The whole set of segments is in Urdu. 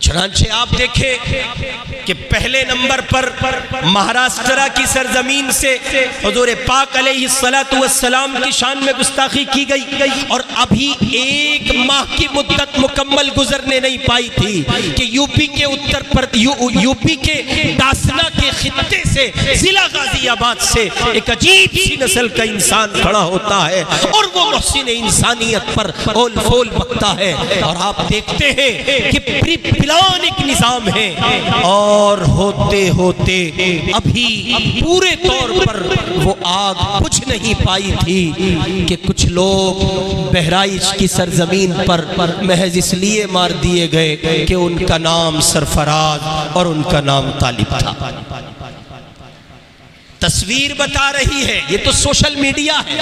چنانچہ آپ دیکھیں کہ پہلے نمبر پر مہاراشٹرا کی سرزمین سے حضور پاک علیہ السلام کی شان میں گستاخی کی گئی، اور ابھی ایک ماہ کی مدت مکمل گزرنے نہیں پائی تھی کہ یو پی کے داسنا کے خطے سے ضلع غازی آباد سے ایک عجیب سی نسل کا انسان کھڑا ہوتا ہے اور وہ محسن انسانیت پر اول فول بکتا ہے، اور آپ دیکھتے ہیں کہ پلان ایک نظام ہے، اور ہوتے ہوتے ابھی پورے طور پر وہ آگ بجھ نہیں پائی تھی کہ کچھ لوگ بہرائچ کی سرزمین پر محض اس لیے مار دیے گئے کہ ان کا نام سرفراز اور ان کا نام طالب تھا۔ تصویر بتا رہی ہے، یہ تو سوشل میڈیا ہے،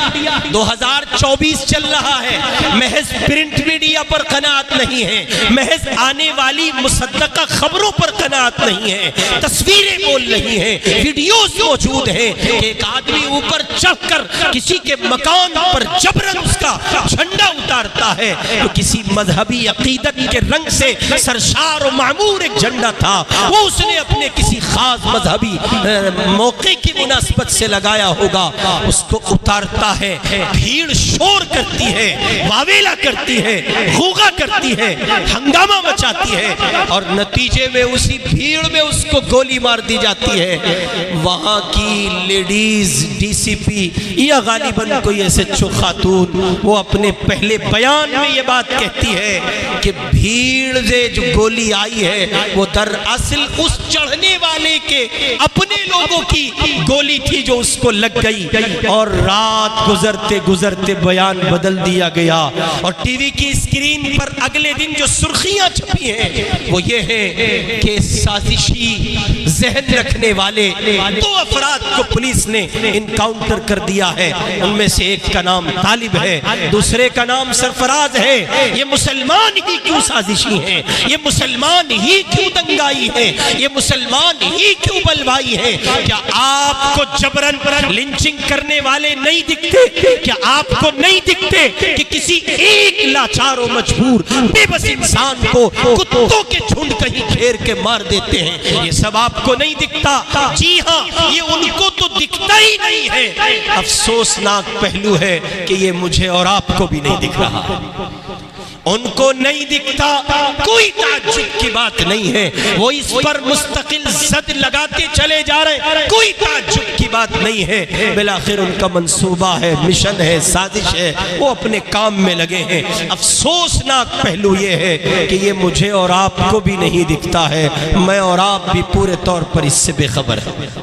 2024 چل رہا ہے، محض پرنٹ میڈیا پر قناعت نہیں ہے، محض آنے والی مصدقہ خبروں پر قناعت نہیں ہے، تصویریں بول رہی ہیں، ویڈیوز موجود ہیں کہ ایک آدمی اوپر چڑھ کر کسی کے مکان پر جبرن اس کا جھنڈا اتارتا ہے، تو کسی مذہبی عقیدت کے رنگ سے سرشار و معمور ایک جھنڈا تھا، وہ اس نے اپنے کسی خاص مذہبی موقع کی مناسبت سے لگایا ہوگا، اس کو اتارتا ہے، بھیڑ شور کرتی ہے، واویلا کرتی ہے، غوغا کرتی ہے، ہنگامہ مچاتی ہے، اور نتیجے میں اسی بھیڑ میں اس کو گولی مار دی جاتی ہے۔ وہاں کی لیڈیز ڈی سی پی یا غالباً کوئی ایسے خاتون، وہ اپنے پہلے بیان میں یہ بات کہتی ہے کہ بھیڑ سے جو گولی آئی ہے وہ دراصل اس چڑھنے والے کے اپنے لوگوں کی گولی تھی جو اس کو لگ گئی، اور رات گزرتے گزرتے بیان بدل دیا گیا، اور ٹی وی کی اسکرین پر اگلے دن جو سرخیاں چھپی ہیں وہ یہ ہے کہ سازشی ذہن رکھنے والے 2 افراد کو پولیس نے انکاؤنٹر کر دیا ہے، ان میں سے ایک کا نام طالب ہے، دوسرے کا نام سرفراز ہے۔ یہ مسلمان ہی کیوں سازشی ہیں، یہ مسلمان ہی کیوں دنگائی ہیں، یہ مسلمان ہی کیوں بلوائی ہیں؟ کیا آپ کو جبرن لنچنگ کرنے والے نہیں دکھتے؟ کیا آپ کو نہیں دکھتے کہ کسی ایک لاچار و مجبور بے بس انسان کو کتوں کے جھنڈ کہیں گھیر کے مار دیتے ہیں؟ یہ سب آپ کو نہیں دکھتا؟ جی ہاں، یہ ان کو تو دکھتا ہی نہیں ہے۔ افسوسناک پہلو ہے کہ یہ مجھے اور آپ کو بھی نہیں دکھ رہا، ان کو نہیں دکھتا، کوئی تعجب کی بات نہیں ہے، وہ اس پر مستقل زد لگاتے چلے جا رہے، کوئی تعجب کی بات نہیں ہے، بالآخر ان کا منصوبہ ہے، مشن ہے، سازش ہے، وہ اپنے کام میں لگے ہیں۔ افسوسناک پہلو یہ ہے کہ یہ مجھے اور آپ کو بھی نہیں دکھتا ہے، میں اور آپ بھی پورے طور پر اس سے بے خبر ہیں۔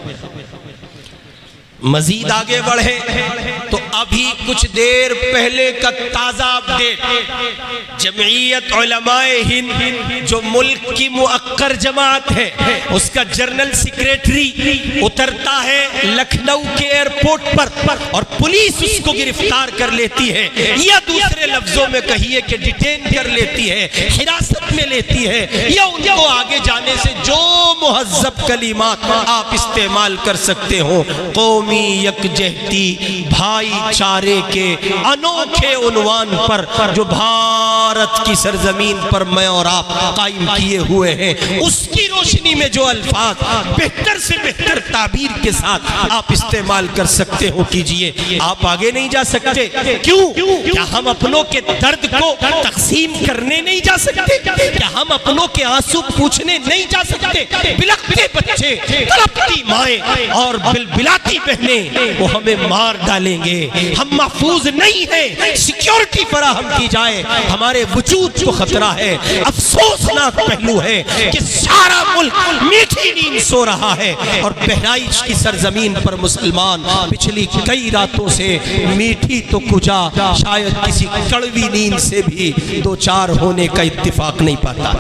مزید آگے بڑھے تو ابھی کچھ دیر پہلے کا تازہ اپڈیٹ، جمعیت علماء ہند جو ملک کی مؤقر جماعت ہے، اس کا جنرل سیکریٹری اترتا ہے لکھنؤ کے ایئرپورٹ پر اور پولیس اس کو گرفتار کر لیتی ہے، یا دوسرے لفظوں میں کہیے کہ ڈیٹین کر لیتی ہے، حراست میں لیتی ہے، یا ان کو آگے جانے سے جو مہذب کلمات آپ استعمال کر سکتے ہو، قومی یکجہتی بھائی چارے کے انوکھے عنوان پر جو بھارت کی سرزمین پر میں اور آپ قائم کیے ہوئے ہیں، اس کی روشنی میں جو الفاظ بہتر سے بہتر تعبیر کے ساتھ آپ استعمال کر سکتے ہو کیجئے۔ آپ آگے نہیں جا سکتے، کیوں؟ کیا ہم اپنوں کے درد کو تقسیم کرنے نہیں جا سکتے؟ کیا ہم اپنوں کے آنسو پوچھنے نہیں جا سکتے؟ بلکتے بچے، تڑپتی مائیں اور بلبلاتی بہنیں وہ ہمیں مار ڈالیں گے، ہم محفوظ نہیں ہیں، سیکیورٹی فراہم کی جائے، ہمارے وجود کو خطرہ ہے۔ افسوسناک پہلو ہے کہ سارا ملک میٹھی نیند سو رہا ہے، اور بہرائچ کی سرزمین پر مسلمان پچھلی کئی راتوں سے میٹھی تو کجا شاید کسی کڑوی نیند سے بھی دو چار ہونے کا اتفاق نہیں پاتا۔